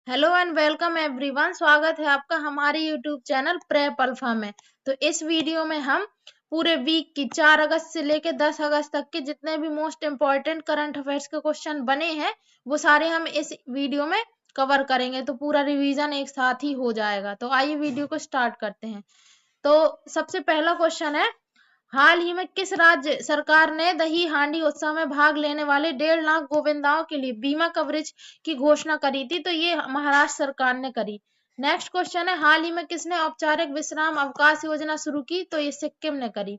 Hello and welcome everyone. स्वागत है आपका हमारे यूट्यूब चैनल प्रेप अल्फा में। तो इस वीडियो में हम पूरे वीक की 4 अगस्त से लेकर 10 अगस्त तक के जितने भी मोस्ट इम्पोर्टेंट करंट अफेयर्स के क्वेश्चन बने हैं वो सारे हम इस वीडियो में कवर करेंगे। तो पूरा रिवीजन एक साथ ही हो जाएगा। तो आइए वीडियो को स्टार्ट करते हैं। तो सबसे पहला क्वेश्चन है, हाल ही में किस राज्य सरकार ने दही हांडी उत्सव में भाग लेने वाले 1.5 लाख गोविंदाओं के लिए बीमा कवरेज की घोषणा करी थी? तो ये महाराष्ट्र सरकार ने करी। नेक्स्ट क्वेश्चन है, हाल ही में किसने औपचारिक विश्राम अवकाश योजना शुरू की? तो ये सिक्किम ने करी।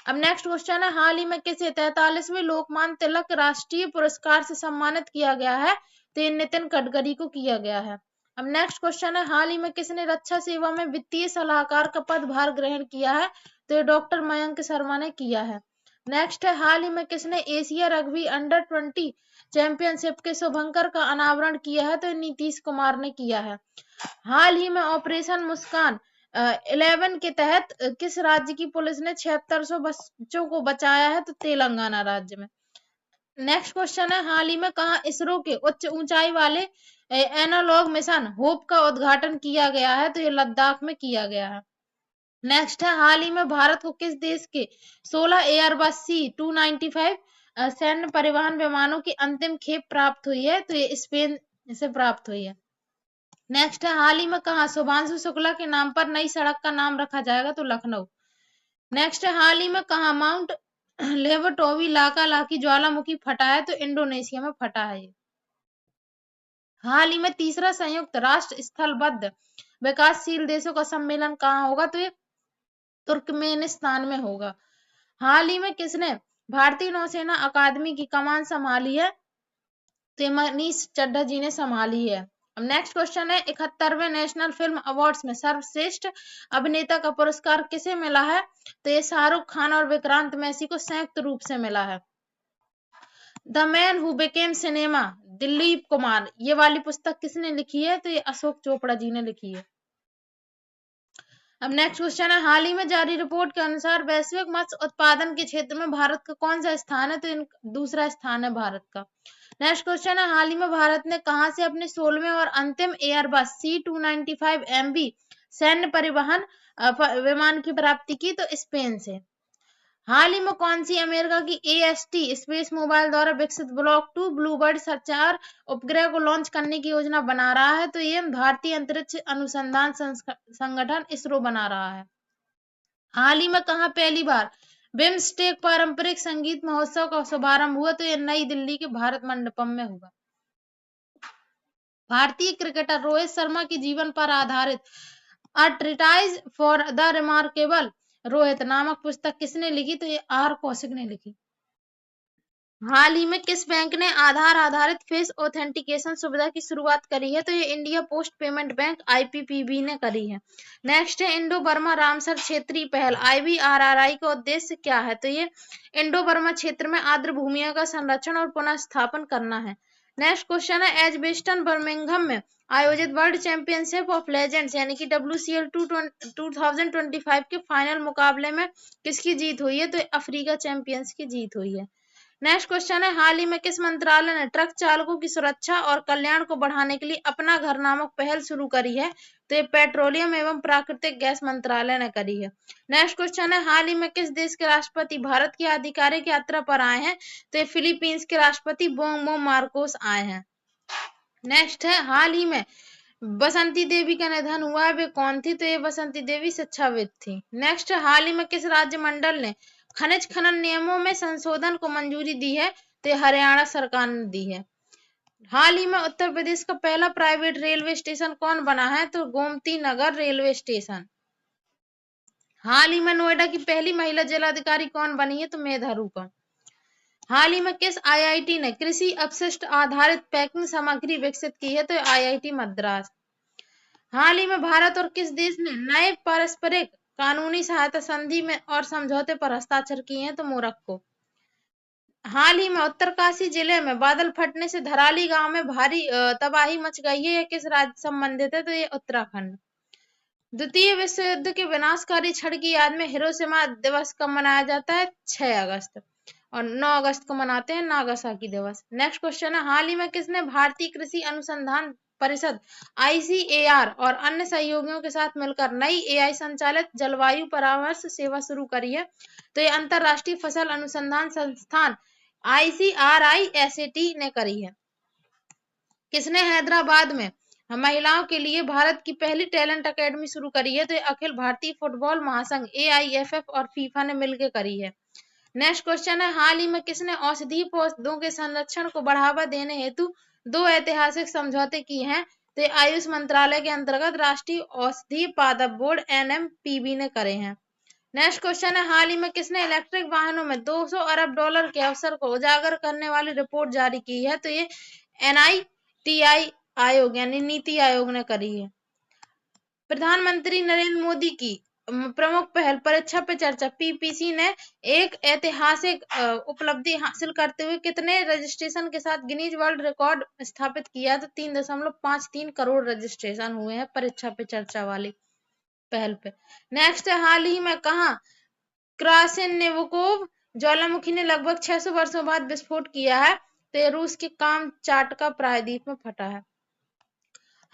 अब नेक्स्ट क्वेश्चन है, हाल ही में किसे 43वें लोकमान्य तिलक राष्ट्रीय पुरस्कार से सम्मानित किया गया है? तो ये नितिन गडकरी को किया गया है। अब नेक्स्ट क्वेश्चन है, हाल ही में किसने रक्षा सेवा में वित्तीय सलाहकार का पदभार ग्रहण किया है? तो ये डॉक्टर मयंक शर्मा ने किया है। नेक्स्ट है, हाल ही में किसने एशिया रग्बी अंडर 20 चैंपियनशिप के शुभंकर का अनावरण किया है? तो नीतीश कुमार ने किया है। हाल ही में ऑपरेशन मुस्कान 11 के तहत किस राज्य की पुलिस ने 7600 बच्चों को बचाया है? तो तेलंगाना राज्य में। नेक्स्ट क्वेश्चन है, हाल ही में कहा इसरो के उच्च ऊंचाई वाले एनालॉग मिशन होप का उद्घाटन किया गया है? तो ये लद्दाख में किया गया है। नेक्स्ट है, हाल ही में भारत को किस देश के 16 एयरबस C-295 सैन्य परिवहन विमानों की अंतिम खेप प्राप्त हुई है? तो ये स्पेन से प्राप्त हुई है। नेक्स्ट है, हाल ही में कहा शुभांशु शुक्ला के नाम पर नई सड़क का नाम रखा जाएगा? तो लखनऊ। नेक्स्ट है, हाल ही में कहा माउंट लेवटोवी लाका लाकी ज्वालामुखी फटा है? तो इंडोनेशिया में फटा है। हाल ही में तीसरा संयुक्त राष्ट्र स्थलबद्ध विकासशील देशों का सम्मेलन कहाँ होगा? तो ये तुर्कमेनिस्तान में होगा। हाल ही में किसने भारतीय नौसेना अकादमी की कमान संभाली है? तो मनीष चड्ढा जी ने संभाली है। अब नेक्स्ट क्वेश्चन है, 71वें नेशनल फिल्म अवार्ड्स में सर्वश्रेष्ठ अभिनेता का पुरस्कार किसे मिला है? तो ये शाहरुख खान और विक्रांत मैसी को संयुक्त रूप से मिला है। The man who became cinema Dilip Kumar, ये वाली पुस्तक किसने लिखी है? तो ये अशोक चोपड़ा जी ने लिखी है। अब नेक्स्ट क्वेश्चन है, हाल ही में जारी रिपोर्ट के अनुसार वैश्विक मत्स्य उत्पादन के क्षेत्र में भारत का कौन सा स्थान है? तो दूसरा स्थान है भारत का। नेक्स्ट क्वेश्चन है, हाल ही में भारत ने कहां से अपने 16वें और अंतिम एयरबस C-295 MB सैन्य परिवहन विमान की प्राप्ति की? तो स्पेन से। हाल ही में कौन सी अमेरिका की AST स्पेस मोबाइल द्वारा विकसित ब्लॉक 2 ब्लूबर्ड संचार उपग्रह को लॉन्च करने की योजना बना रहा है? तो ये भारतीय अंतरिक्ष अनुसंधान संगठन इसरो बना रहा है। हाल ही में कहा पहली बार बिम्स्टेक पारंपरिक संगीत महोत्सव का शुभारंभ हुआ? तो ये नई दिल्ली के भारत मंडपम में हुआ। भारतीय क्रिकेटर रोहित शर्मा के जीवन पर आधारित a treatise for the remarkable Rohit नामक पुस्तक किसने लिखी? तो ये R कौशिक ने लिखी। हाल ही में किस बैंक ने आधार आधारित फेस ऑथेंटिकेशन सुविधा की शुरुआत करी है? तो ये India post payment bank IPPB ने करी है। नेक्स्ट है, इंडो बर्मा रामसर क्षेत्रीय पहल IBRRI का उद्देश्य क्या है? तो ये इंडो बर्मा क्षेत्र में आर्द्र भूमियों का संरक्षण और पुनः स्थापन करना है। नेक्स्ट क्वेश्चन है, एजबेस्टन बर्मिंघम में आयोजित वर्ल्ड चैंपियनशिप ऑफ लेजेंड्स यानी कि WCL 2025 के फाइनल मुकाबले में किसकी जीत हुई है? तो अफ्रीका चैंपियंस की जीत हुई है। नेक्स्ट क्वेश्चन है, हाल ही में किस मंत्रालय ने ट्रक चालकों की सुरक्षा और कल्याण को बढ़ाने के लिए अपना घर नामक पहल शुरू करी है? तो ये पेट्रोलियम एवं प्राकृतिक गैस मंत्रालय ने करी है। नेक्स्ट क्वेश्चन है, हाल ही में किस देश के राष्ट्रपति भारत की आधिकारिक यात्रा पर आए हैं? तो ये फिलीपींस के राष्ट्रपति बोंगबो मार्कोस आए हैं। नेक्स्ट है, हाल ही में बसंती देवी का निधन हुआ है, वे कौन थी? तो ये बसंती देवी शिक्षाविद थी। नेक्स्ट है, हाल ही में किस राज्य मंडल ने खनिज खनन नियमों में संशोधन को मंजूरी दी है? तो हरियाणा सरकार ने दी है। हाल ही में उत्तर प्रदेश का पहला प्राइवेट रेलवे स्टेशन कौन बना है? तो गोमती नगर रेलवे स्टेशन। हाल ही में नोएडा की पहली महिला जिलाधिकारी कौन बनी है? तो मेधा रूपम। हाल ही में किस IIT ने कृषि अपशिष्ट आधारित पैकिंग सामग्री विकसित की है? तो IIT मद्रास। हाल ही में भारत और किस देश ने नए पारस्परिक कानूनी सहायता संधि में और समझौते पर हस्ताक्षर किए हैं? तो मोरक्को। हाल ही में उत्तरकाशी जिले में बादल फटने से धराली गांव में भारी तबाही मच गई है, यह किस राज्य संबंधित है? तो ये उत्तराखंड। द्वितीय विश्व युद्ध के विनाशकारी क्षण की याद में हिरोशिमा दिवस कब मनाया जाता है? 6 अगस्त। और 9 अगस्त को मनाते हैं नागासाकी दिवस। नेक्स्ट क्वेश्चन है, हाल ही में किसने भारतीय कृषि अनुसंधान परिषद ICAR और अन्य सहयोगियों के साथ मिलकर नई AI संचालित जलवायु परामर्श सेवा शुरू करी है। तो ये अंतरराष्ट्रीय फसल अनुसंधान संस्थान ICRISAT ने करी है। किसने हैदराबाद में महिलाओं के लिए भारत की पहली टैलेंट अकेडमी शुरू करी है? तो ये अखिल भारतीय फुटबॉल महासंघ AIFF और फीफा ने मिलकर करी है। नेक्स्ट क्वेश्चन है, हाल ही में किसने औषधीय पौधों के संरक्षण को बढ़ावा देने हेतु 2 ऐतिहासिक समझौते किए हैं? तो आयुष मंत्रालय के अंतर्गत राष्ट्रीय औषधीय पादप बोर्ड NMPB ने करे हैं। नेक्स्ट क्वेश्चन है, हाल ही में किसने इलेक्ट्रिक वाहनों में $200 अरब के अवसर को उजागर करने वाली रिपोर्ट जारी की है? तो ये NITI आयोग यानी नीति आयोग ने करी है। प्रधानमंत्री नरेंद्र मोदी की प्रमुख पहल परीक्षा पे चर्चा PPC ने एक ऐतिहासिक उपलब्धि हासिल करते हुए कितने रजिस्ट्रेशन के साथ गिनीज वर्ल्ड रिकॉर्ड स्थापित किया? तो 3.53 करोड़ रजिस्ट्रेशन हुए हैं परीक्षा पे चर्चा वाली पहल पे। नेक्स्ट है, हाल ही में कहा क्रासिनिवोकोव ज्वालामुखी ने लगभग 600 वर्षों बाद विस्फोट किया है? तो रूस के कामचाटका प्रायद्वीप में फटा है।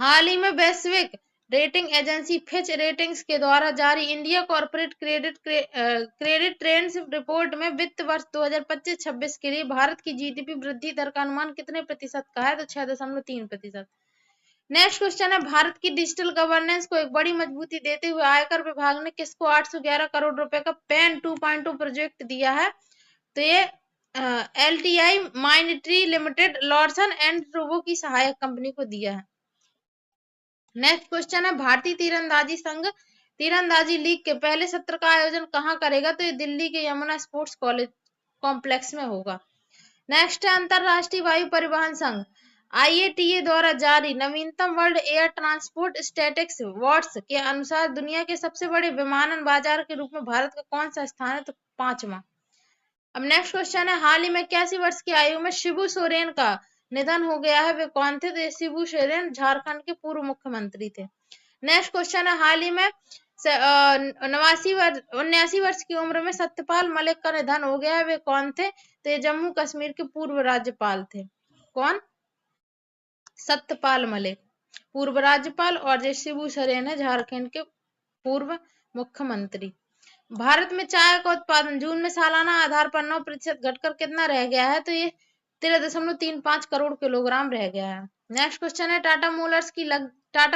हाल ही में वैश्विक रेटिंग एजेंसी फिच रेटिंग्स के द्वारा जारी India corporate credit trends report में वित्त वर्ष 2025-26 के लिए भारत की GDP वृद्धि दर का अनुमान कितने प्रतिशत का है? तो 6.3%। नेक्स्ट क्वेश्चन है, भारत की डिजिटल गवर्नेंस को एक बड़ी मजबूती देते हुए आयकर विभाग ने किसको 811 करोड़ रुपए का PAN 2.2 प्रोजेक्ट दिया है? तो ये LTI Mindtree limited Larsen and Toubro की सहायक कंपनी को दिया है। नेक्स्ट क्वेश्चन है, भारतीय तीरंदाजी संघ तीरंदाजी लीग के पहले सत्र का आयोजन कहाँ करेगा? तो ये दिल्ली के यमुना स्पोर्ट्स कॉलेज कॉम्प्लेक्स में होगा। नेक्स्ट है, अंतरराष्ट्रीय वायु परिवहन संघ IATA द्वारा जारी नवीनतम वर्ल्ड एयर ट्रांसपोर्ट स्टैटिस्टिक्स वॉट्स के अनुसार दुनिया के सबसे बड़े विमानन बाजार के रूप में भारत का कौन सा स्थान है? तो 5वां। अब नेक्स्ट क्वेश्चन है, हाल ही में 81 वर्ष की आयु में शिबू सोरेन का निधन हो गया है, वे कौन थे? तो शिबू सोरेन झारखंड के पूर्व मुख्यमंत्री थे। नेक्स्ट क्वेश्चन है, हाल ही में 79 वर्ष की उम्र में सत्यपाल मलिक का निधन हो गया है, वे कौन थे? तो ये जम्मू कश्मीर के पूर्व राज्यपाल थे। कौन? सत्यपाल मलिक पूर्व राज्यपाल और जय शिबू सोरेन है झारखंड के पूर्व मुख्यमंत्री। भारत में चाय का उत्पादन जून में सालाना आधार पर 9% घटकर कितना रह गया है? तो ये 13.35 करोड़ किलोग्राम रह गया है। नेक्स्ट क्वेश्चन है, टाटा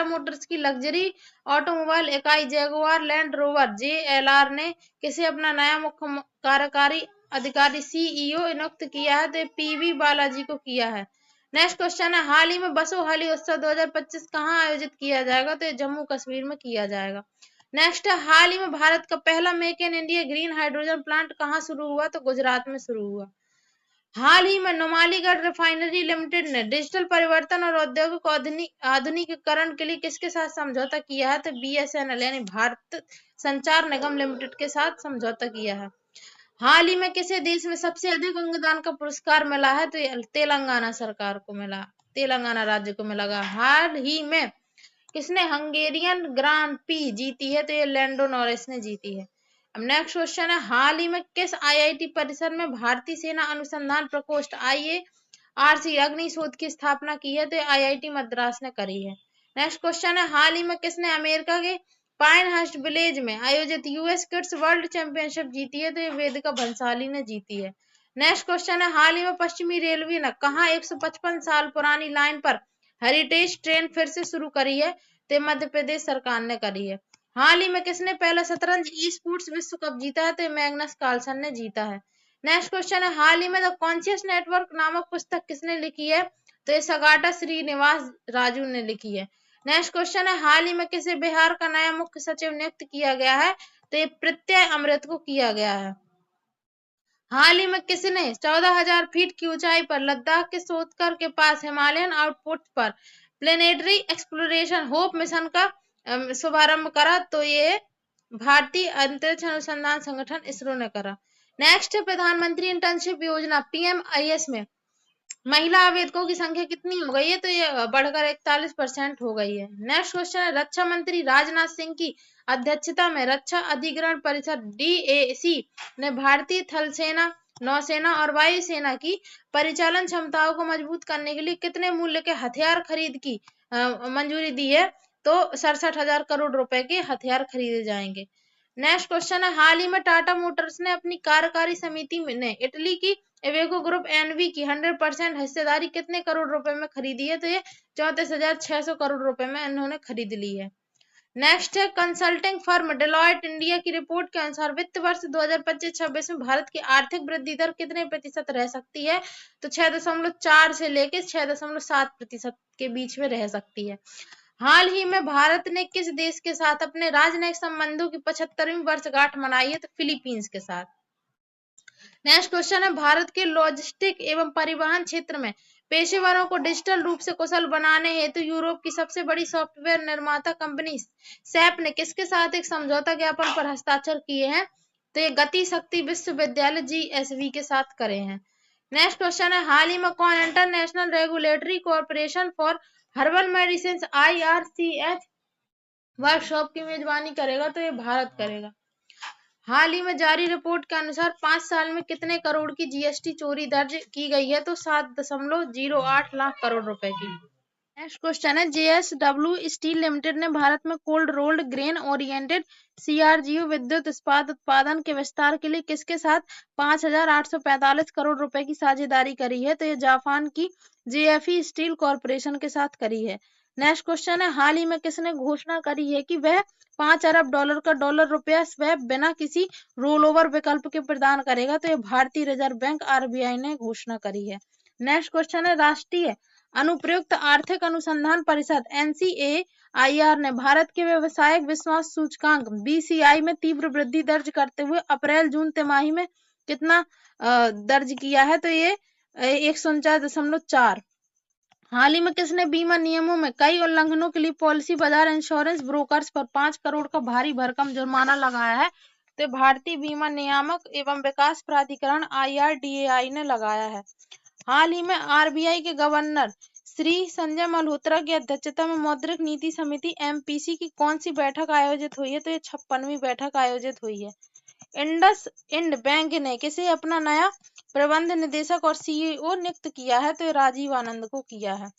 मोटर्स की लग्जरी ऑटोमोबाइल इकाई जैगुआर लैंड रोवर JLR ने किसे अपना नया मुख्य कार्यकारी अधिकारी CEO नियुक्त किया है? तो PB बालाजी को किया है। नेक्स्ट क्वेश्चन है, हाल ही में बसोहाली उत्सव 2025 कहाँ आयोजित किया जाएगा? तो जम्मू कश्मीर में किया जाएगा। नेक्स्ट है, हाल ही में भारत का पहला make in India green hydrogen plant कहाँ शुरू हुआ? तो गुजरात में शुरू हुआ। हाल ही में नुमालीगढ़ रिफाइनरी लिमिटेड ने डिजिटल परिवर्तन और औद्योगिक आधुनिकीकरण के लिए किसके साथ समझौता किया है? तो BSNL यानी भारत संचार निगम लिमिटेड के साथ समझौता किया है। हाल ही में किसे देश में सबसे अधिक अंगदान का पुरस्कार मिला है? तो तेलंगाना सरकार को मिला, तेलंगाना राज्य को मिला। हाल ही में किसने हंगेरियन ग्रांड प्री जीती है? तो ये लैंडो नॉरिस ने जीती है। अब नेक्स्ट क्वेश्चन है, हाल ही में किस IIT परिसर में भारतीय सेना अनुसंधान प्रकोष्ठ IARC अग्नि शोध की स्थापना की है? तो IIT मद्रास ने करी है। नेक्स्ट क्वेश्चन है, हाल ही में किसने अमेरिका के पाइनहर्स्ट विलेज में आयोजित US किड्स वर्ल्ड चैंपियनशिप जीती है? तो ये वेदिका भंसाली ने जीती है। नेक्स्ट क्वेश्चन है, हाल ही में पश्चिमी रेलवे ने कहाँ 155 साल पुरानी लाइन पर हेरिटेज ट्रेन फिर से शुरू करी है? तो मध्य प्रदेश सरकार ने करी है। हाल ही में किसने पहला शतरंज E-स्पोर्ट्स विश्व कप जीता है? तो मैग्नस कार्लसन ने जीता है। नेक्स्ट क्वेश्चन है, हाल ही में द कॉन्शियस नेटवर्क नामक पुस्तक किसने लिखी है? तो ये सगाटा श्रीनिवास राजू ने लिखी है। नेक्स्ट क्वेश्चन है, हाल ही में किसे बिहार का नया मुख्य सचिव नियुक्त किया गया है? तो ये प्रत्यय अमृत को किया गया है। हाल ही में किसने 14,000 फीट की ऊंचाई पर लद्दाख के सोतकर के पास हिमालयन आउटपुट पर प्लेनेटरी एक्सप्लोरेशन होप मिशन का शुभारंभ करा? तो ये भारतीय अंतरिक्ष अनुसंधान संगठन इसरो ने करा। नेक्स्ट है, प्रधानमंत्री इंटर्नशिप योजना PMIS में महिला आवेदकों की संख्या कितनी हो गई है? तो ये बढ़कर 41% हो गई है। नेक्स्ट क्वेश्चन है, रक्षा मंत्री राजनाथ सिंह की अध्यक्षता में रक्षा अधिग्रहण परिषद DAC ने भारतीय थल सेना नौसेना और वायुसेना की परिचालन क्षमताओं को मजबूत करने के लिए कितने मूल्य के हथियार खरीद की मंजूरी दी है? तो 67,000 करोड़ रुपए के हथियार खरीदे जाएंगे। नेक्स्ट क्वेश्चन है, हाल ही में टाटा मोटर्स ने अपनी कार्यकारी समिति ने इटली की इवेको ग्रुप एनवी की 100% हिस्सेदारी कितने करोड़ रुपए में खरीदी है? तो ये 34,600 करोड़ रुपए में इन्होंने खरीद ली है। नेक्स्ट है, कंसल्टिंग फर्म डेलॉयट इंडिया की रिपोर्ट के अनुसार वित्त वर्ष 2025-26 में भारत की आर्थिक वृद्धि दर कितने प्रतिशत रह सकती है? तो 6.4 से लेकर 6.7% के बीच में रह सकती है। हाल ही में भारत ने किस देश के साथ अपने राजनयिक संबंधों की 75वीं वर्षगांठ मनाई है? तो फिलीपींस के साथ। नेक्स्ट क्वेश्चन है, भारत के लॉजिस्टिक एवं परिवहन क्षेत्र में पेशेवरों को डिजिटल रूप से कुशल बनाने हेतु यूरोप की सबसे बड़ी सॉफ्टवेयर निर्माता कंपनी सैप ने किसके साथ एक समझौता ज्ञापन पर हस्ताक्षर किए हैं? तो ये गति शक्ति विश्वविद्यालय GSV के साथ करे हैं। नेक्स्ट क्वेश्चन है, हाल ही में कौन international regulatory corporation for herbal medicine IRCH workshop की मेजबानी करेगा? तो ये भारत करेगा। हाल ही में जारी रिपोर्ट के अनुसार 5 साल में कितने करोड़ की GST चोरी दर्ज की गई है? तो 7.08 लाख करोड़ रुपए की। नेक्स्ट क्वेश्चन है, JSW स्टील लिमिटेड ने भारत में cold rolled grain oriented CRGO विद्युत इस्पात उत्पादन के विस्तार के लिए किसके साथ 5,845 करोड़ रुपए की साझेदारी करी है? तो ये जापान की JFE स्टील कॉर्पोरेशन के साथ करी है। नेक्स्ट क्वेश्चन है, हाल ही में किसने घोषणा करी है कि वह $5 अरब का डॉलर रुपया स्वैप बिना किसी रोल ओवर विकल्प के प्रदान करेगा? तो ये भारतीय रिजर्व बैंक RBI ने घोषणा करी है। नेक्स्ट क्वेश्चन है, राष्ट्रीय अनुप्रयुक्त आर्थिक अनुसंधान परिषद NCAIR ने भारत के व्यवसायिक विश्वास सूचकांक BCI में तीव्र वृद्धि दर्ज करते हुए अप्रैल जून तिमाही में कितना दर्ज किया है? तो ये 149.4। हाल ही में किसने बीमा नियमों में कई उल्लंघनों के लिए पॉलिसी बाजार इंश्योरेंस ब्रोकर्स पर 5 करोड़ का भारी भरकम जुर्माना लगाया है? तो भारतीय बीमा नियामक एवं विकास प्राधिकरण IRDAI ने लगाया है। हाल ही में RBI के गवर्नर श्री संजय मल्होत्रा की अध्यक्षता में मौद्रिक नीति समिति MPC की कौन सी बैठक आयोजित हुई है? तो ये 56वीं बैठक आयोजित हुई है। इंडसइंड बैंक ने किसे अपना नया प्रबंध निदेशक और CEO नियुक्त किया है? तो राजीव आनंद को किया है।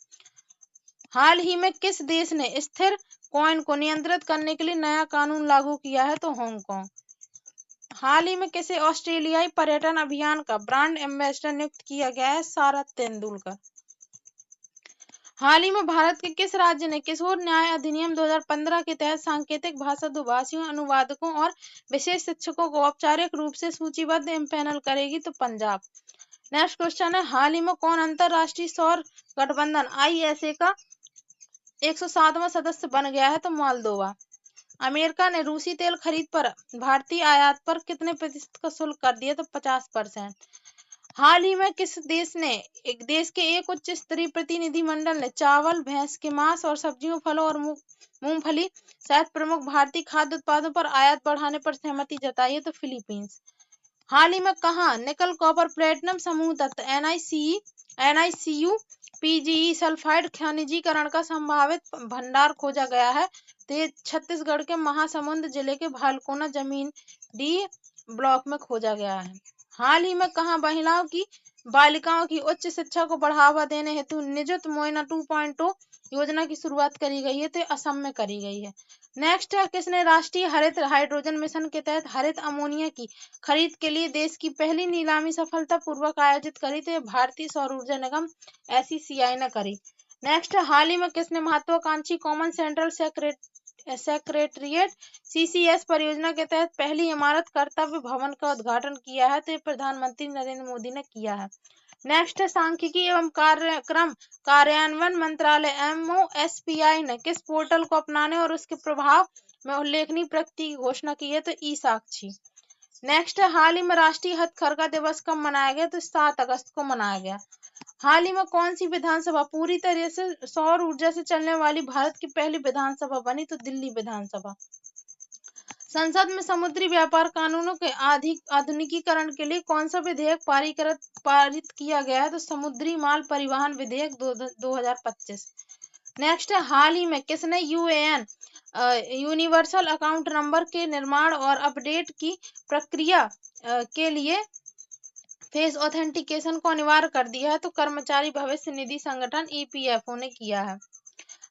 हाल ही में किस देश ने स्थिर कॉइन को नियंत्रित करने के लिए नया कानून लागू किया है? तो हांगकांग। हाल ही में किसे ऑस्ट्रेलियाई पर्यटन अभियान का ब्रांड एम्बेसडर नियुक्त किया गया है? सारा तेंदुलकर। हाल ही में भारत के किस राज्य ने किशोर न्याय अधिनियम 2015 के तहत सांकेतिक भाषा दुभाषियों अनुवादकों और विशेष शिक्षकों को औपचारिक रूप से सूचीबद्ध इम्पैनल करेगी? तो पंजाब। नेक्स्ट क्वेश्चन है, हाल ही में कौन अंतरराष्ट्रीय सौर गठबंधन ISA का 107वां सदस्य बन गया है? तो मोल्दोवा। अमेरिका ने रूसी तेल खरीद पर भारतीय आयात पर कितने प्रतिशत का शुल्क कर दिया? तो 50%। हाल ही में किस देश के एक उच्च स्तरीय प्रतिनिधिमंडल ने चावल, भैंस के मांस और सब्जियों, फलों और मूंगफली सहित प्रमुख भारतीय खाद्य उत्पादों पर आयात बढ़ाने पर सहमति जताई है? तो फिलीपींस। हाल ही में कहा निकल कॉपर प्लेटिनम समूह तत्व NiCu PGE सल्फाइड खनिजीकरण का संभावित भंडार खोजा गया है? तो ये छत्तीसगढ़ के महासमुंद जिले के भालकोना जमीन D ब्लॉक में खोजा गया है। हाल ही में कहा बालिकाओं की उच्च शिक्षा को बढ़ावा देने हेतु निजुत मोइना 2.0 योजना की शुरुआत करी गई है? तो असम में करी गई है। नेक्स्ट है, किसने राष्ट्रीय हरित हाइड्रोजन मिशन के तहत हरित अमोनिया की खरीद के लिए देश की पहली नीलामी सफलतापूर्वक आयोजित करी? तो भारतीय सौर ऊर्जा निगम SECI ने करी। नेक्स्ट है, हाल ही में किसने महत्वाकांक्षी कॉमन सेंट्रल सेक्रेटरिएट CCS परियोजना के तहत पहली इमारत कर्तव्य भवन का उद्घाटन किया है? तो प्रधानमंत्री नरेंद्र मोदी ने किया है। नेक्स्ट है, सांख्यिकी एवं कार्यक्रम कार्यान्वयन मंत्रालय MOSPI ने किस पोर्टल को अपनाने और उसके प्रभाव में उल्लेखनीय प्रगति की घोषणा की है? तो ई-साक्षी। नेक्स्ट है, हाल ही में राष्ट्रीय हथकरघा दिवस कब मनाया गया? तो 7 अगस्त को मनाया गया। हाल ही में कौन सी विधानसभा पूरी तरह से सौर ऊर्जा से चलने वाली भारत की पहली विधानसभा बनी? तो दिल्ली विधानसभा। संसद में समुद्री व्यापार कानूनों के आधुनिकीकरण के लिए कौन सा विधेयक पारित किया गया है? तो समुद्री माल परिवहन विधेयक 2025। नेक्स्ट है, हाल ही में किसने UAN यूनिवर्सल अकाउंट नंबर के निर्माण और अपडेट की प्रक्रिया के लिए फेस ऑथेंटिकेशन को अनिवार्य कर दिया है तो कर्मचारी भविष्य निधि संगठन ईपीएफओ ने किया है।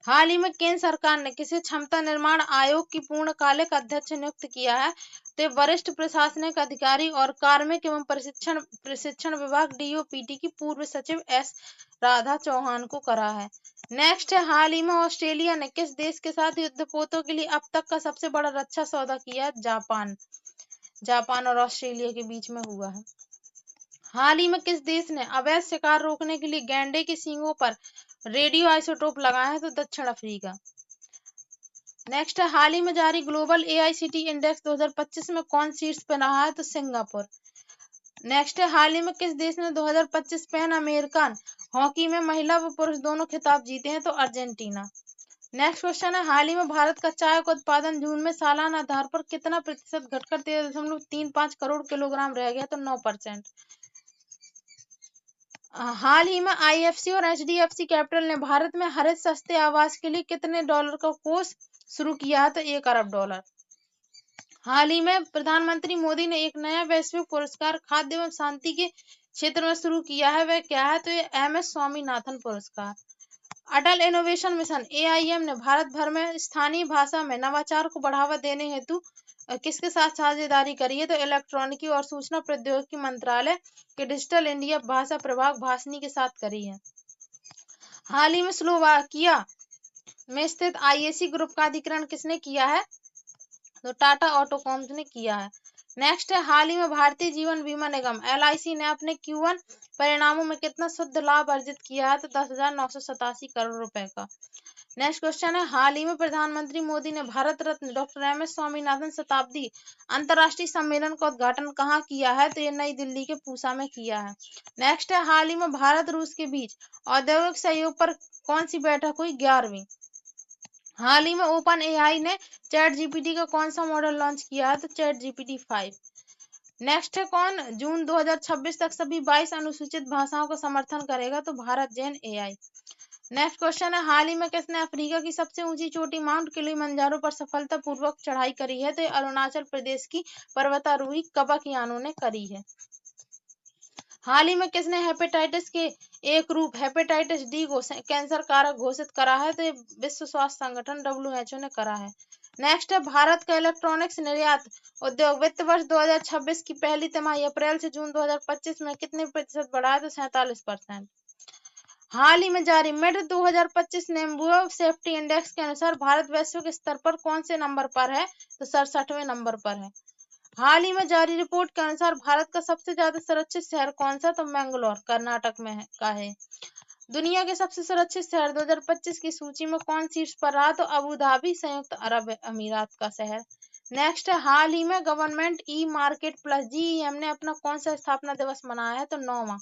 हाल ही में केंद्र सरकार ने किसी क्षमता निर्माण आयोग की पूर्णकालिक अध्यक्ष नियुक्त किया है तो वरिष्ठ प्रशासनिक अधिकारी और कार्मिक एवं प्रशिक्षण विभाग डीओपीटी की पूर्व सचिव एस राधा चौहान को करा है। नेक्स्ट है, हाल ही में ऑस्ट्रेलिया ने किस देश के साथ युद्धपोतों के लिए अब तक का सबसे बड़ा रक्षा सौदा किया? जापान और ऑस्ट्रेलिया के बीच में हुआ है। हाल ही में किस देश ने अवैध शिकार रोकने के लिए गैंडे के सींगों पर रेडियो आइसोटोप लगाए हैं? तो दक्षिण अफ्रीका। नेक्स्ट है, हाल ही में जारी ग्लोबल एआईसीटी इंडेक्स 2025 में कौन शीर्ष पर रहा है? तो सिंगापुर। नेक्स्ट है, हाल ही में किस देश ने 2025 पैन अमेरिकन हॉकी में महिला व पुरुष दोनों खिताब जीते हैं? तो अर्जेंटीना। नेक्स्ट क्वेश्चन है, हाल ही में भारत का चाय का उत्पादन जून में सालाना आधार पर कितना प्रतिशत घटकर 13.35 करोड़ किलोग्राम रह गया? तो 9%। हाल ही में आईएफसी और एचडीएफसी कैपिटल ने भारत में हरित सस्ते आवास के लिए कितने डॉलर का कोष शुरू किया है? तो $1 अरब। हाल ही में प्रधानमंत्री मोदी ने एक नया वैश्विक पुरस्कार खाद्य एवं शांति के क्षेत्र में शुरू किया है, वह क्या है? तो ये एमएस स्वामीनाथन पुरस्कार। अटल इनोवेशन मिशन एआईएम ने भारत भर में स्थानीय भाषा में नवाचार को बढ़ावा देने हेतु किसके साथ साझेदारी करी है? तो इलेक्ट्रॉनिकी और सूचना प्रौद्योगिकी मंत्रालय के डिजिटल इंडिया भाषा प्रभाग भाषनी के साथ करी है। हाल ही में स्लोवाकिया में स्थित आईएसी ग्रुप का अधिग्रहण किसने किया है? तो टाटा ऑटोकॉम्स ने किया है। नेक्स्ट है, हाल ही में भारतीय जीवन बीमा निगम एलआईसी ने अपने Q1 परिणामों में कितना शुद्ध लाभ अर्जित किया है? तो 10,987 करोड़ रुपए का। नेक्स्ट क्वेश्चन है, हाल ही में प्रधानमंत्री मोदी ने भारत रत्न डॉक्टर एमएस स्वामीनाथन शताब्दी अंतर्राष्ट्रीय सम्मेलन का उद्घाटन कहाँ किया है? तो ये नई दिल्ली के पूसा में किया है। नेक्स्ट है, हाल ही में भारत रूस के बीच औद्योगिक सहयोग पर कौन सी बैठक हुई? 11वीं। हाल ही में ओपन एआई ने चैट जीपीटी का कौन सा मॉडल लॉन्च किया है? तो चैट जीपीटी 5। नेक्स्ट है, कौन जून 2026 तक सभी 22 अनुसूचित भाषाओं का समर्थन करेगा? तो भारत जेन एआई। नेक्स्ट क्वेश्चन है, हाल ही में किसने अफ्रीका की सबसे ऊंची चोटी माउंट किलिमंजारो पर सफलतापूर्वक चढ़ाई करी है? तो अरुणाचल प्रदेश की पर्वतारोही कबक यानो ने करी है। हाल ही में किसने हेपेटाइटिस के एक रूप हेपेटाइटिस डी को कैंसर कारक घोषित करा है? तो विश्व स्वास्थ्य संगठन WHO ने करा है। नेक्स्ट है, भारत का इलेक्ट्रॉनिक्स निर्यात उद्योग वित्त वर्ष 2026 की पहली तिमाही अप्रैल से जून 2025 में कितने प्रतिशत बढ़ा है? तो 47%। हाल ही में जारी मिड 2025 नेम्बुआ सेफ्टी इंडेक्स के अनुसार भारत वैश्विक स्तर पर कौन से नंबर पर है? तो 67वें नंबर पर है। हाल ही में जारी रिपोर्ट के अनुसार भारत का सबसे ज्यादा सुरक्षित शहर कौन सा? तो मैंगलोर कर्नाटक में का है। दुनिया के सबसे सुरक्षित शहर 2025 की सूची में कौन शीर्ष पर रहा? तो अबू धाबी संयुक्त अरब अमीरात का शहर। नेक्स्ट है, हाल ही में government e market plus GEM ने अपना कौन सा स्थापना दिवस मनाया है? तो 9वां।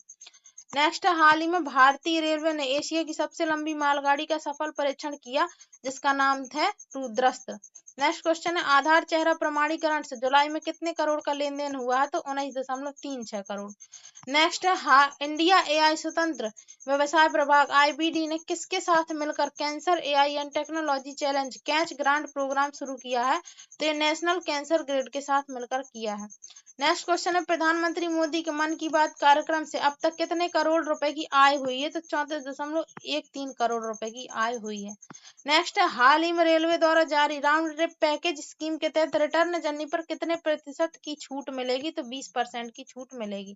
नेक्स्ट है, हाल ही में भारतीय रेलवे ने एशिया की सबसे लंबी मालगाड़ी का सफल परीक्षण किया जिसका नाम है रुद्रस्थ। नेक्स्ट क्वेश्चन है, आधार चेहरा प्रमाणीकरण से जुलाई में कितने करोड़ का लेन देन हुआ है? तो 19.36 करोड़। नेक्स्ट है, इंडिया एआई स्वतंत्र व्यवसाय प्रभाग IBD ने किसके साथ मिलकर cancer AI and technology challenge catch grant programme शुरू किया है? तो ये नेशनल कैंसर ग्रिड के साथ मिलकर किया है। नेक्स्ट क्वेश्चन है, प्रधानमंत्री मोदी के मन की बात कार्यक्रम से अब तक कितने करोड़ रुपए की आय हुई है? तो 34.13 करोड़ रुपए की आय हुई है। नेक्स्ट है, हाल ही में रेलवे द्वारा जारी राउंड ट्रिप पैकेज स्कीम के तहत रिटर्न जर्नी पर कितने प्रतिशत की छूट मिलेगी? तो 20% की छूट मिलेगी।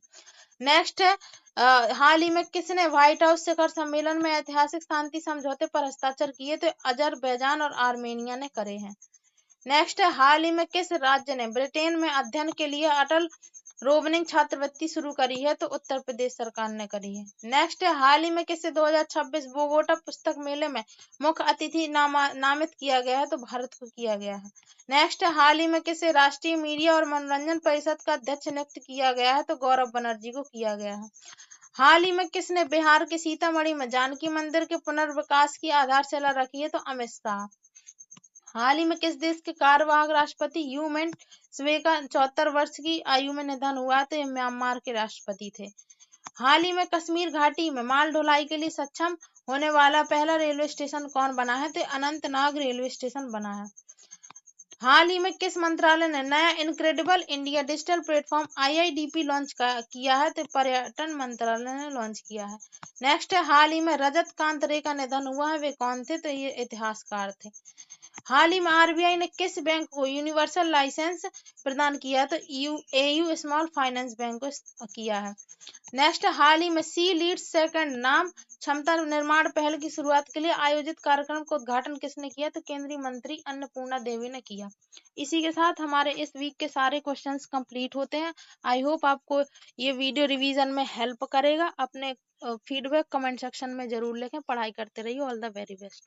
नेक्स्ट है, हाल ही में किसने व्हाइट हाउस शिखर सम्मेलन में ऐतिहासिक शांति समझौते पर हस्ताक्षर किए? तो अजरबैजान और आर्मेनिया ने करे हैं। नेक्स्ट है, हाल ही में किस राज्य ने ब्रिटेन में अध्ययन के लिए अटल रोबनिंग छात्रवृत्ति शुरू करी है? तो उत्तर प्रदेश सरकार ने करी है। नेक्स्ट है, हाल ही में किसे 2026 बोगोटा पुस्तक मेले में मुख्य अतिथि नामित किया गया है? तो भारत को किया गया है। नेक्स्ट है, हाल ही में किसे राष्ट्रीय मीडिया और मनोरंजन परिषद का अध्यक्ष नियुक्त किया गया है? तो गौरव बनर्जी को किया गया है। हाल ही में किसने बिहार के सीतामढ़ी में जानकी मंदिर के पुनर्विकास की आधारशिला रखी है? तो अमित शाह। हाल ही में किस देश के कार्यवाहक राष्ट्रपति यू मिंट स्वे का 74 वर्ष की आयु में निधन हुआ? तो ये म्यांमार के राष्ट्रपति थे। हाल ही में कश्मीर घाटी में माल ढुलाई के लिए सक्षम होने वाला पहला रेलवे स्टेशन कौन बना है? तो अनंतनाग रेलवे स्टेशन बना है। हाल ही में किस मंत्रालय ने नया incredible India digital platform IIDP launch किया है? तो पर्यटन मंत्रालय ने लॉन्च किया है। नेक्स्ट है, हाल ही में रजत कांत रे का निधन हुआ है, वे कौन थे? तो ये इतिहासकार थे। हाल ही में RBI ने किस बैंक को यूनिवर्सल लाइसेंस प्रदान किया? तो AU स्मॉल फाइनेंस बैंक को किया है। नेक्स्ट, हाल ही में सी लीड्स सेकंड नाम क्षमता निर्माण पहल की शुरुआत के लिए आयोजित कार्यक्रम का उद्घाटन किसने किया? तो केंद्रीय मंत्री अन्नपूर्णा देवी ने किया। इसी के साथ हमारे इस वीक के सारे क्वेश्चंस कंप्लीट होते हैं। आई होप आपको ये वीडियो रिवीजन में हेल्प करेगा। अपने फीडबैक कमेंट सेक्शन में जरूर लिखें। पढ़ाई करते रहिए। All the very best.